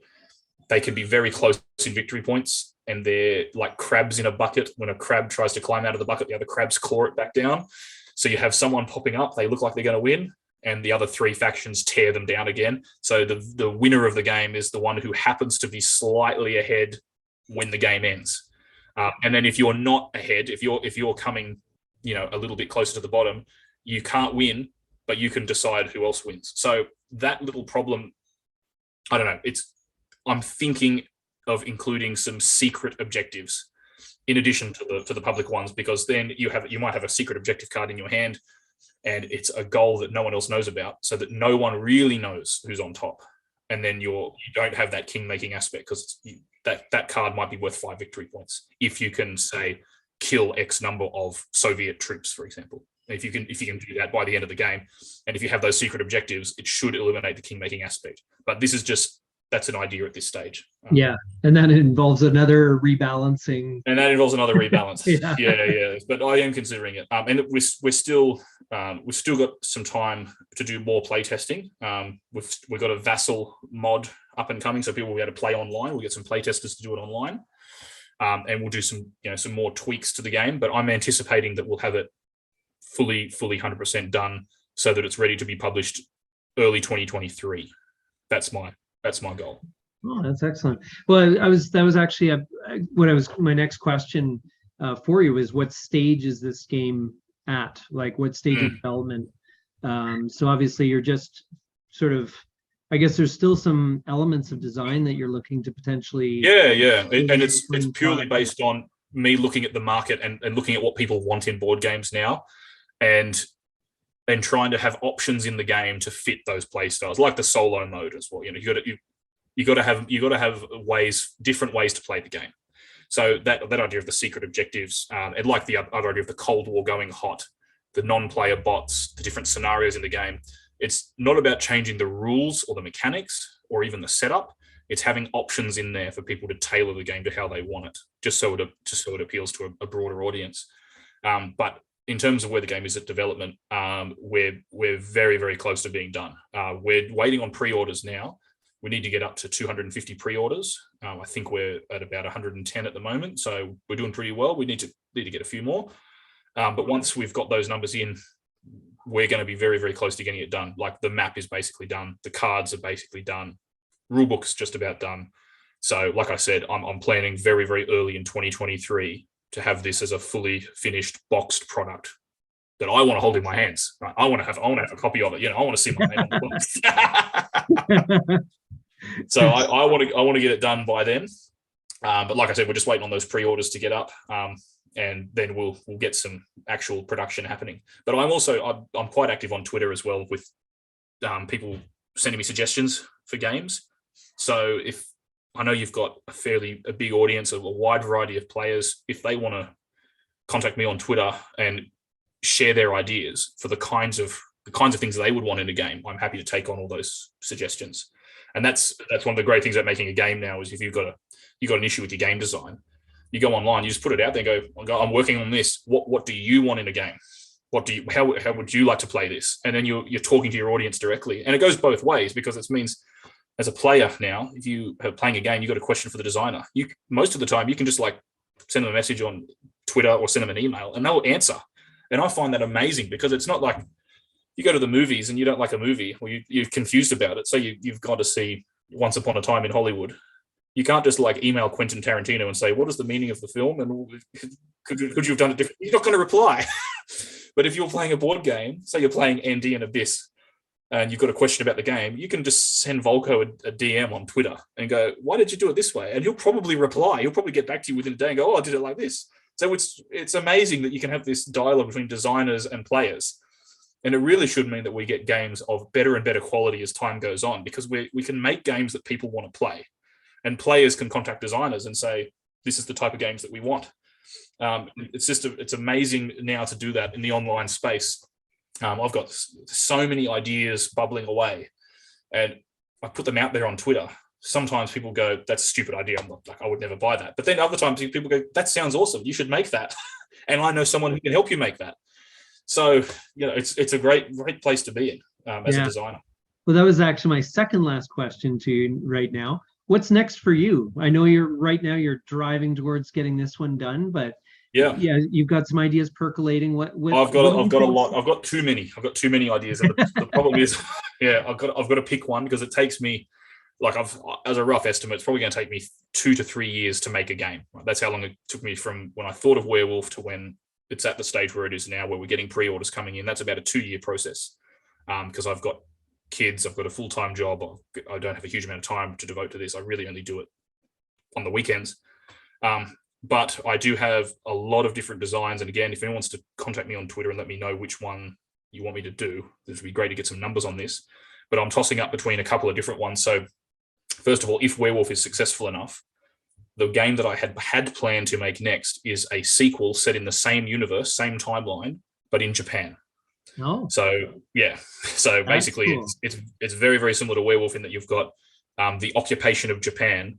they can be very close in victory points, and they're like crabs in a bucket. When a crab tries to climb out of the bucket, the other crabs claw it back down. So you have someone popping up, they look like they're going to win, and the other three factions tear them down again. So the winner of the game is the one who happens to be slightly ahead when the game ends. And then if you're not ahead, if you're coming, a little bit closer to the bottom, you can't win, but you can decide who else wins. So that little problem, I don't know. I'm thinking of including some secret objectives in addition to the public ones, because then you might have a secret objective card in your hand, and it's a goal that no one else knows about, so that no one really knows who's on top. And then you don't have that king making aspect, because that card might be worth 5 victory points if you can, say, kill X number of Soviet troops, for example. If you can do that by the end of the game, and if you have those secret objectives, it should eliminate the king making aspect. But that's an idea at this stage.
Yeah, and that involves another rebalancing.
Yeah. But I am considering it, and we've still got some time to do more play testing. We've got a vassal mod up and coming, so people will be able to play online. We'll get some play testers to do it online, and we'll do some more tweaks to the game. But I'm anticipating that we'll have it fully 100% done, so that it's ready to be published early 2023. That's my goal.
Oh, that's excellent. Well, that was actually my next question for you is, what stage is this game at? Like, what stage of development? So obviously you're just sort of, I guess there's still some elements of design that you're looking to potentially.
Yeah. And it's purely based on me looking at the market and looking at what people want in board games now, and trying to have options in the game to fit those play styles, like the solo mode as well. You got to have different ways to play the game. So that idea of the secret objectives, and like the other idea of the Cold War going hot, the non-player bots, the different scenarios in the game. It's not about changing the rules or the mechanics or even the setup. It's having options in there for people to tailor the game to how they want it, just so it appeals to a broader audience. But in terms of where the game is at development, we're very, very close to being done. We're waiting on pre-orders now. We need to get up to 250 pre-orders. I think we're at about 110 at the moment, so we're doing pretty well. We need to get a few more. But once we've got those numbers in, we're going to be very, very close to getting it done. Like, the map is basically done. The cards are basically done. Rulebook's just about done. So like I said, I'm planning very, very early in 2023 to have this as a fully finished boxed product that I want to hold in my hands. Right? I want to have a copy of it. I want to see my name on the box. So I want to get it done by then. But like I said, we're just waiting on those pre-orders to get up, and then we'll get some actual production happening. But I'm quite active on Twitter as well, with people sending me suggestions for games. So if I know you've got a big audience, a wide variety of players, if they want to contact me on Twitter and share their ideas for the kinds of things they would want in a game, I'm happy to take on all those suggestions. And that's one of the great things about making a game now, is if you've got an issue with your game design, you go online, you just put it out there and go, I'm working on this. What do you want in a game? How would you like to play this? And then you're talking to your audience directly. And it goes both ways, because it means, as a player now, if you are playing a game, you've got a question for the designer. Most of the time, you can just send them a message on Twitter or send them an email, and they'll answer. And I find that amazing, because it's not like you go to the movies and you don't like a movie, or you're confused about it, so you've got to see Once Upon a Time in Hollywood. You can't just like email Quentin Tarantino and say, what is the meaning of the film? And could you have done it differently? He's not going to reply. But if you're playing a board game, say you're playing Andy and Abyss, and you've got a question about the game, you can just send Volko a DM on Twitter and go, why did you do it this way? And he'll probably reply. He'll probably get back to you within a day and go, oh, I did it like this. So it's amazing that you can have this dialogue between designers and players. And it really should mean that we get games of better and better quality as time goes on, because we can make games that people want to play. And players can contact designers and say, this is the type of games that we want. It's amazing now to do that in the online space. I've got so many ideas bubbling away, and I put them out there on Twitter. Sometimes people go, that's a stupid idea. I'm like, I would never buy that. But then other times people go, that sounds awesome. You should make that. And I know someone who can help you make that. So, it's a great place to be in as a designer.
Well, that was actually my second last question to you right now. What's next for you? I know you're driving towards getting this one done, but yeah, you've got some ideas percalating.
I've got a lot. I've got too many. I've got too many ideas. And the problem is, I've got to pick one, because it takes me, as a rough estimate, it's probably going to take me 2 to 3 years to make a game. Right? That's how long it took me from when I thought of Werewolf to when it's at the stage where it is now, where we're getting pre-orders coming in. That's about a 2-year process, because I've got kids, I've got a full-time job, I don't have a huge amount of time to devote to this. I really only do it on the weekends. But I do have a lot of different designs. And again, if anyone wants to contact me on Twitter and let me know which one you want me to do, this would be great to get some numbers on this. But I'm tossing up between a couple of different ones. So first of all, if Werewolf is successful enough, the game that I had planned to make next is a sequel set in the same universe, same timeline, but in Japan.
Oh.
So basically cool. It's very, very similar to Werewolf in that you've got the occupation of Japan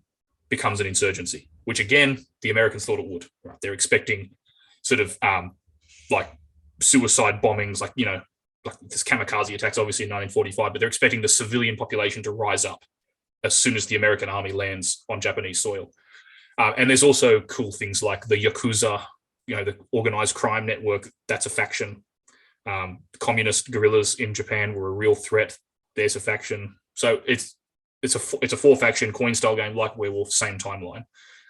becomes an insurgency, which again the Americans thought it would. Right? They're expecting sort of like suicide bombings, like this kamikaze attacks, obviously in 1945, but they're expecting the civilian population to rise up as soon as the American army lands on Japanese soil. And there's also cool things like the Yakuza, the organized crime network. That's a faction. Communist guerrillas in Japan were a real threat. There's a faction. So it's a 4-faction coin style game like Werewolf, same timeline.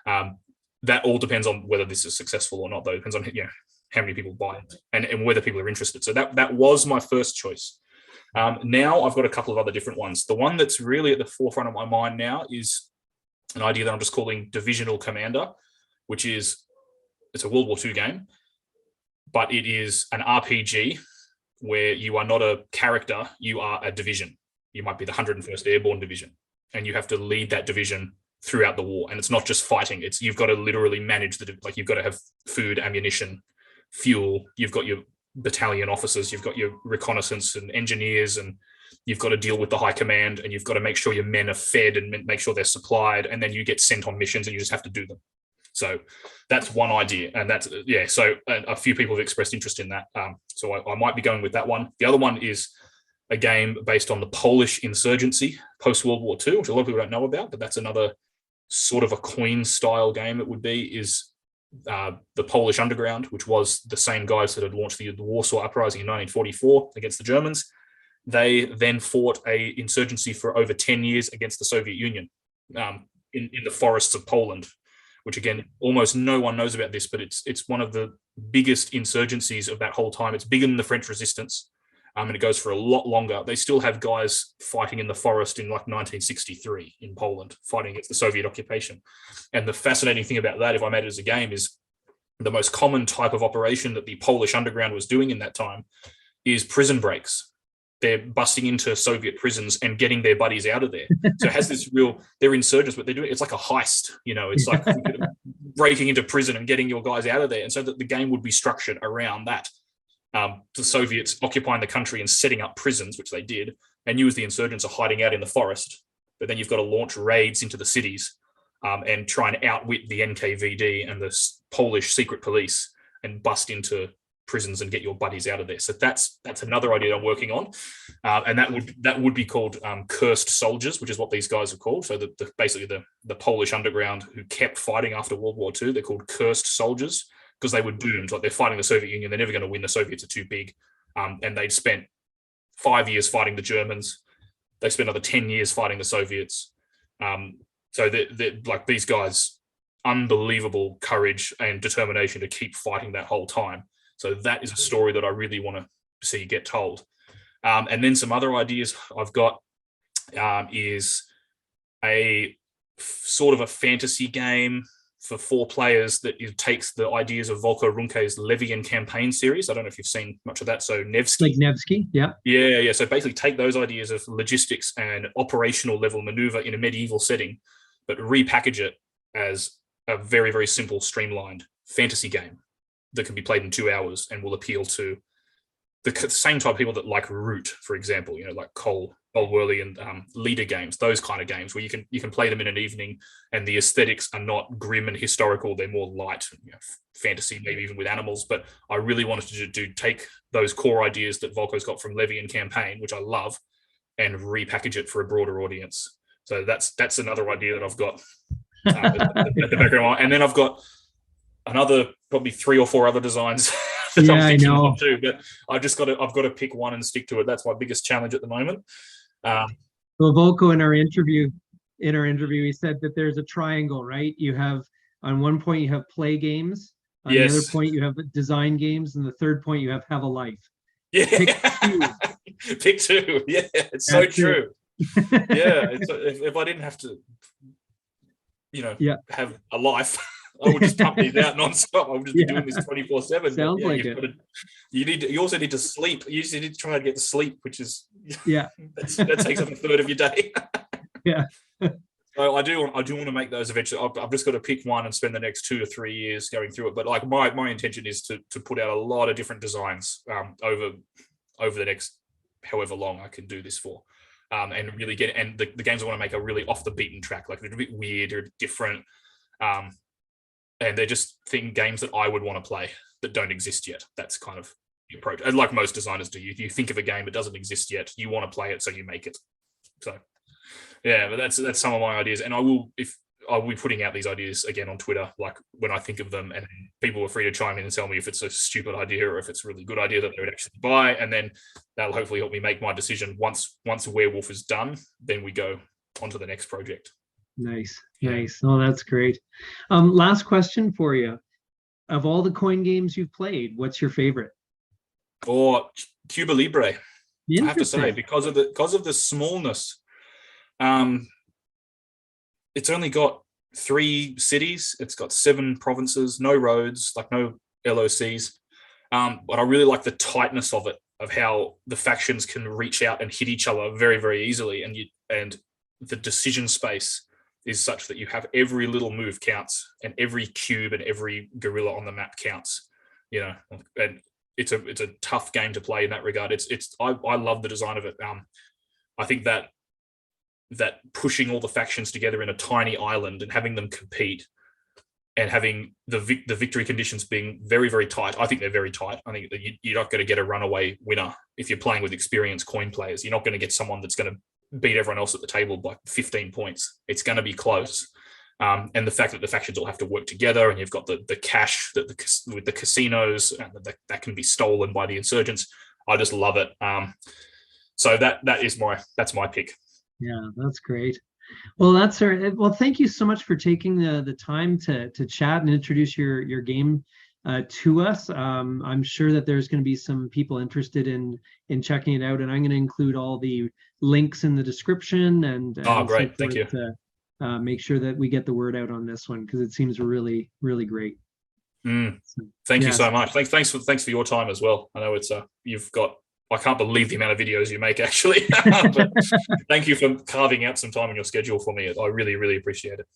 That all depends on whether this is successful or not, though. It depends on how many people buy it and whether people are interested. So that was my first choice. Now I've got a couple of other different ones. The one that's really at the forefront of my mind now is an idea that I'm just calling Divisional Commander, which is, it's a World War II game, but it is an RPG where you are not a character, you are a division. You might be the 101st Airborne Division, and you have to lead that division throughout the war. And it's not just fighting, you've got to literally manage you've got to have food, ammunition, fuel, you've got your battalion officers, you've got your reconnaissance and engineers, and you've got to deal with the high command, and you've got to make sure your men are fed and make sure they're supplied, and then you get sent on missions and you just have to do them. So that's one idea. And so a few people have expressed interest in that. So I might be going with that one. The other one is a game based on the Polish insurgency post-World War II, which a lot of people don't know about, but that's another sort of a coin style game. It would be the Polish Underground, which was the same guys that had launched the Warsaw Uprising in 1944 against the Germans. They then fought a insurgency for over 10 years against the Soviet Union in the forests of Poland, which again, almost no one knows about this, but it's one of the biggest insurgencies of that whole time. It's bigger than the French Resistance, and it goes for a lot longer. They still have guys fighting in the forest in like 1963 in Poland, fighting against the Soviet occupation. And the fascinating thing about that, if I made it as a game, is the most common type of operation that the Polish Underground was doing in that time is prison breaks. They're busting into Soviet prisons and getting their buddies out of there. So it has this they're insurgents, but they're doing, it's like a heist, it's like breaking into prison and getting your guys out of there. And so that the game would be structured around that. The Soviets occupying the country and setting up prisons, which they did, and you as the insurgents are hiding out in the forest. But then you've got to launch raids into the cities and try and outwit the NKVD and the Polish secret police and bust into prisons and get your buddies out of there. So that's another idea I'm working on, and that would be called Cursed Soldiers, which is what these guys are called. So basically the Polish Underground who kept fighting after World War II, they're called Cursed Soldiers because they were doomed. Like, they're fighting the Soviet Union, they're never going to win. The Soviets are too big, and they'd spent 5 years fighting the Germans. They spent another 10 years fighting the Soviets. So they're like these guys, unbelievable courage and determination to keep fighting that whole time. So that is a story that I really want to see get told. And then some other ideas I've got is a sort of a fantasy game for 4 players that takes the ideas of Volko Ruhnke's Levian campaign series. I don't know if you've seen much of that. So Nevsky.
Like Nevsky, yeah.
Yeah. So basically take those ideas of logistics and operational level maneuver in a medieval setting, but repackage it as a very, very simple, streamlined fantasy game that can be played in 2 hours and will appeal to the same type of people that like Root, for example, like Cole Worley and leader games, those kind of games where you can play them in an evening and the aesthetics are not grim and historical. They're more light, fantasy, maybe even with animals. But I really wanted to take those core ideas that Volko's got from Levy and Campaign, which I love, and repackage it for a broader audience. So that's another idea that I've got at the background. And then I've got another probably 3 or 4 other designs that I'm thinking of too, but I've got to pick one and stick to it. That's my biggest challenge at the moment.
Well, Volko in our interview, he said that there's a triangle, right? You have on one point you have play games, on the other point you have design games, and the third point you have a life.
Yeah, pick two. Yeah, it's so true. Yeah, if I didn't have to, have a life, I would just pump these out non-stop. I would just be doing this 24/7.
Sounds like it.
You also need to sleep. You need to try and get to sleep, which is that takes up a third of your day.
Yeah.
So I do want to make those eventually. I've just got to pick one and spend the next 2 to 3 years going through it. But like my intention is to put out a lot of different designs over the next however long I can do this for. And really the games I want to make are really off the beaten track, like they're a bit weird or different. And they're just games that I would want to play that don't exist yet. That's kind of the approach. And like most designers do, you think of a game that doesn't exist yet, you want to play it, so you make it. So yeah, but that's some of my ideas. And I'll be putting out these ideas again on Twitter, like when I think of them, and people are free to chime in and tell me if it's a stupid idea or if it's a really good idea that they would actually buy. And then that'll hopefully help me make my decision. Once Werewolf is done, then we go on to the next project.
Nice. Oh, that's great. Last question for you. Of all the coin games you've played, what's your favorite?
Or Cuba Libre. I have to say, because of the smallness. It's only got 3 cities. It's got 7 provinces, no roads, like no LOCs. But I really like the tightness of it, of how the factions can reach out and hit each other very, very easily, and the decision space is such that you have every little move counts, and every cube and every gorilla on the map counts. And it's a tough game to play in that regard. I love the design of it. I think that pushing all the factions together in a tiny island and having them compete, and having the victory conditions being very, very tight. I think they're very tight. I think that you're not going to get a runaway winner if you're playing with experienced coin players. You're not going to get someone that's going to beat everyone else at the table by 15 points. It's going to be close. And the fact that the factions all have to work together, and you've got the cash with the casinos, and that can be stolen by the insurgents. I just love it. So that's my pick.
Yeah, that's great. Well, thank you so much for taking the time to chat and introduce your game to us. I'm sure that there's going to be some people interested in checking it out, and I'm going to include all the links in the description and
great, thank you.
To make sure that we get the word out on this one, because it seems really, really great.
Thank you so much. Thanks for your time as well. I know I can't believe the amount of videos you make, actually. But thank you for carving out some time in your schedule for me. I really, really appreciate it.